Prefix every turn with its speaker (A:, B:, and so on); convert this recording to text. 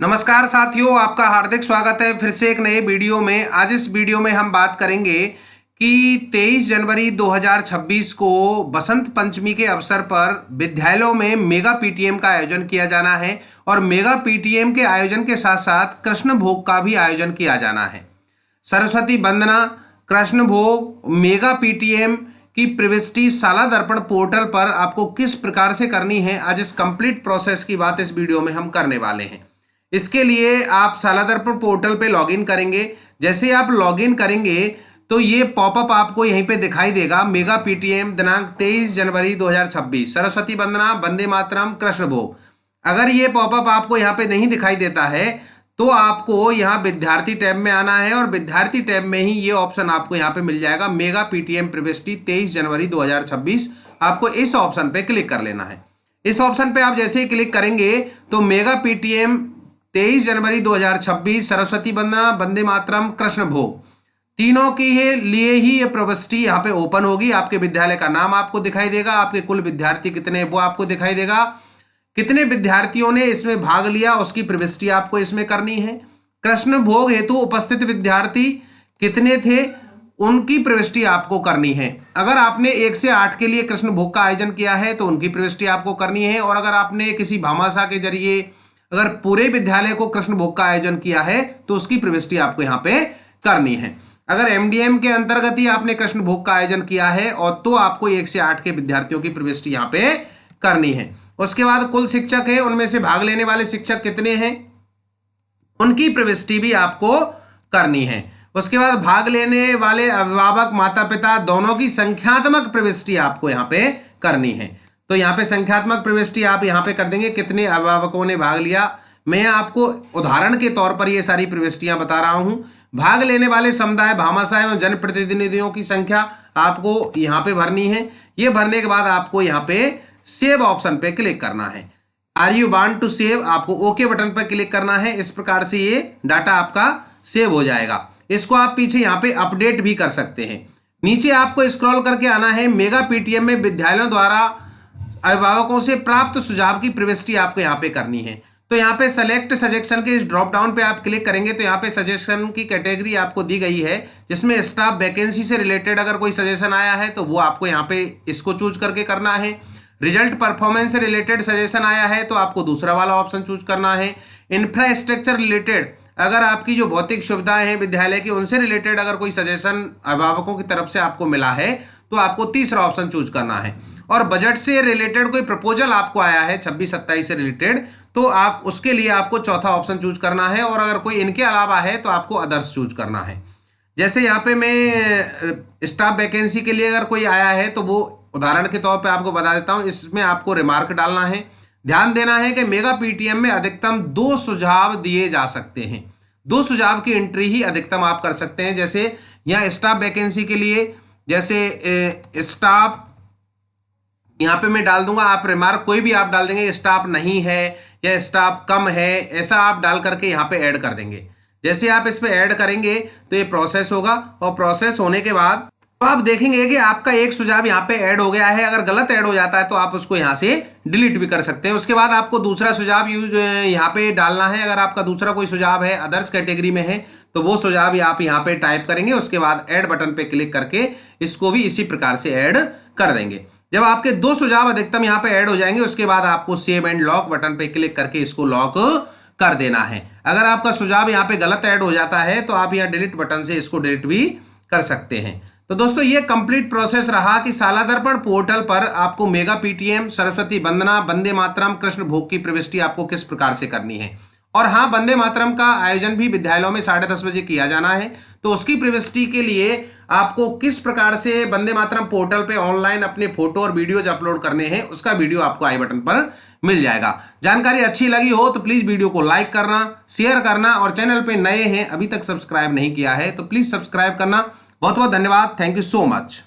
A: नमस्कार साथियों, आपका हार्दिक स्वागत है फिर से एक नए वीडियो में। आज इस वीडियो में हम बात करेंगे कि 23 जनवरी 2026 को बसंत पंचमी के अवसर पर विद्यालयों में मेगा पीटीएम का आयोजन किया जाना है और मेगा पीटीएम के आयोजन के साथ साथ कृष्ण भोग का भी आयोजन किया जाना है। सरस्वती वंदना, कृष्ण भोग, मेगा पीटीएम की प्रविष्टि शाला दर्पण पोर्टल पर आपको किस प्रकार से करनी है, आज इस कंप्लीट प्रोसेस की बात इस वीडियो में हम करने वाले हैं। इसके लिए आप शाला दर्पण पोर्टल पे लॉगिन करेंगे। जैसे आप लॉगिन करेंगे तो ये पॉपअप आपको यहीं पे दिखाई देगा। मेगा पीटीएम दिनांक 23 जनवरी 2026, सरस्वती वंदना, वंदे मातरम, कृष्ण भोग। अगर ये पॉपअप आपको यहाँ पे नहीं दिखाई देता है तो आपको यहाँ विद्यार्थी टैब में आना है और विद्यार्थी टैब में ही ये ऑप्शन आपको यहाँ पे मिल जाएगा, मेगा पीटीएम प्रविष्टि 23 जनवरी 2026। आपको इस ऑप्शन पे क्लिक कर लेना है। इस ऑप्शन पे आप जैसे ही क्लिक करेंगे तो मेगा पीटीएम 23 जनवरी 2026, सरस्वती वंदना, वंदे मातरम, कृष्ण भोग, तीनों के लिए ही ये प्रविष्टि यहाँ पे ओपन होगी। आपके विद्यालय का नाम आपको दिखाई देगा, आपके कुल विद्यार्थी कितने वो आपको दिखाई देगा, कितने विद्यार्थियों ने इसमें भाग लिया उसकी प्रविष्टि आपको इसमें करनी है। कृष्ण भोग हेतु उपस्थित विद्यार्थी कितने थे उनकी प्रविष्टि आपको करनी है। अगर आपने 1 से 8 के लिए कृष्ण भोग का आयोजन किया है तो उनकी प्रविष्टि आपको करनी है, और अगर आपने किसी भामाशाह के जरिए अगर पूरे विद्यालय को कृष्ण भोग का आयोजन किया है तो उसकी प्रविष्टि आपको यहाँ पे करनी है। अगर एमडीएम के अंतर्गत ही आपने कृष्ण भोग का आयोजन किया है और तो आपको 1 से 8 के विद्यार्थियों की प्रविष्टि यहाँ पे करनी है। उसके बाद कुल शिक्षक है, उनमें से भाग लेने वाले शिक्षक कितने हैं उनकी प्रविष्टि भी आपको करनी है। उसके बाद भाग लेने वाले अभिभावक, माता पिता दोनों की संख्यात्मक प्रविष्टि आपको यहाँ पे करनी है। तो यहाँ पे संख्यात्मक प्रविष्टि आप यहाँ पे कर देंगे, कितने अभिभावकों ने भाग लिया। मैं आपको उदाहरण के तौर पर ये सारी प्रविष्टियां बता रहा हूं। भाग लेने वाले समुदाय, भामाशाह एवं जनप्रतिनिधियों की संख्या आपको यहाँ पे भरनी है। ये भरने के बाद आपको यहाँ पे सेव ऑप्शन पे क्लिक करना है। Are you want to save, आपको ओके बटन पर क्लिक करना है। इस प्रकार से ये डाटा आपका सेव हो जाएगा। इसको आप पीछे यहाँ पे अपडेट भी कर सकते हैं। नीचे आपको स्क्रॉल करके आना है। मेगा पीटीएम में विद्यालयों द्वारा अभिभावकों से प्राप्त सुझाव की प्रविष्टि आपको यहाँ पे करनी है। तो यहाँ पे सेलेक्ट सजेशन के इस ड्रॉप डाउन पे आप क्लिक करेंगे तो यहाँ पे सजेशन की कैटेगरी आपको दी गई है, जिसमें स्टाफ वैकेंसी से रिलेटेड अगर कोई सजेशन आया है तो वो आपको यहाँ पे इसको चूज करके करना है। रिजल्ट परफॉर्मेंस से रिलेटेड सजेशन आया है तो आपको दूसरा वाला ऑप्शन चूज करना है। इंफ्रास्ट्रक्चर रिलेटेड, अगर आपकी जो भौतिक सुविधाएं हैं विद्यालय की उनसे रिलेटेड अगर कोई सजेशन अभिभावकों की तरफ से आपको मिला है तो आपको तीसरा ऑप्शन चूज करना है। और बजट से रिलेटेड कोई प्रपोजल आपको आया है 26-27 से रिलेटेड तो आप उसके लिए आपको चौथा ऑप्शन चूज करना है, और अगर कोई इनके अलावा है तो आपको अदर्स चूज करना है। जैसे यहाँ पे मैं स्टाफ वैकेंसी के लिए अगर कोई आया है तो वो उदाहरण के तौर पे आपको बता देता हूँ। इसमें आपको रिमार्क डालना है। ध्यान देना है कि मेगा पीटीएम में अधिकतम 2 सुझाव दिए जा सकते हैं। 2 सुझाव की एंट्री ही अधिकतम आप कर सकते हैं। जैसे यहाँ स्टाफ वैकेंसी के लिए जैसे स्टाफ यहाँ पे मैं डाल दूंगा, आप रिमार्क कोई भी आप डाल देंगे, स्टाफ नहीं है या स्टाफ कम है, ऐसा आप डाल करके यहाँ पे ऐड कर देंगे। जैसे आप इस पे ऐड करेंगे तो ये प्रोसेस होगा, और प्रोसेस होने के बाद तो आप देखेंगे कि आपका एक सुझाव यहाँ पे ऐड हो गया है। अगर गलत ऐड हो जाता है तो आप उसको यहाँ से डिलीट भी कर सकते हैं। उसके बाद आपको दूसरा सुझाव यहाँ पे डालना है। अगर आपका दूसरा कोई सुझाव है अदर्स कैटेगरी में है तो वो सुझाव आप यहाँ पे टाइप करेंगे। उसके बाद ऐड बटन पे क्लिक करके इसको भी इसी प्रकार से ऐड कर देंगे। जब आपके 2 सुझाव अधिकतम यहाँ पे ऐड हो जाएंगे उसके बाद आपको सेव एंड लॉक बटन पे क्लिक करके इसको लॉक कर देना है। अगर आपका सुझाव यहाँ पे गलत ऐड हो जाता है तो आप यहाँ डिलीट बटन से इसको डिलीट भी कर सकते हैं। तो दोस्तों ये कंप्लीट प्रोसेस रहा कि शाला दर्पण पोर्टल पर आपको मेगा पीटीएम, सरस्वती वंदना, वंदे मातरम, कृष्ण भोग की प्रविष्टि आपको किस प्रकार से करनी है। और हाँ, वंदे मातरम का आयोजन भी विद्यालयों में 10:30 बजे किया जाना है। तो उसकी प्रविष्टि के लिए आपको किस प्रकार से वंदे मातरम पोर्टल पे ऑनलाइन अपने फोटो और वीडियोज अपलोड करने हैं उसका वीडियो आपको आई बटन पर मिल जाएगा। जानकारी अच्छी लगी हो तो प्लीज वीडियो को लाइक करना, शेयर करना, और चैनल पे नए हैं अभी तक सब्सक्राइब नहीं किया है तो प्लीज सब्सक्राइब करना। बहुत बहुत धन्यवाद। Thank you so much.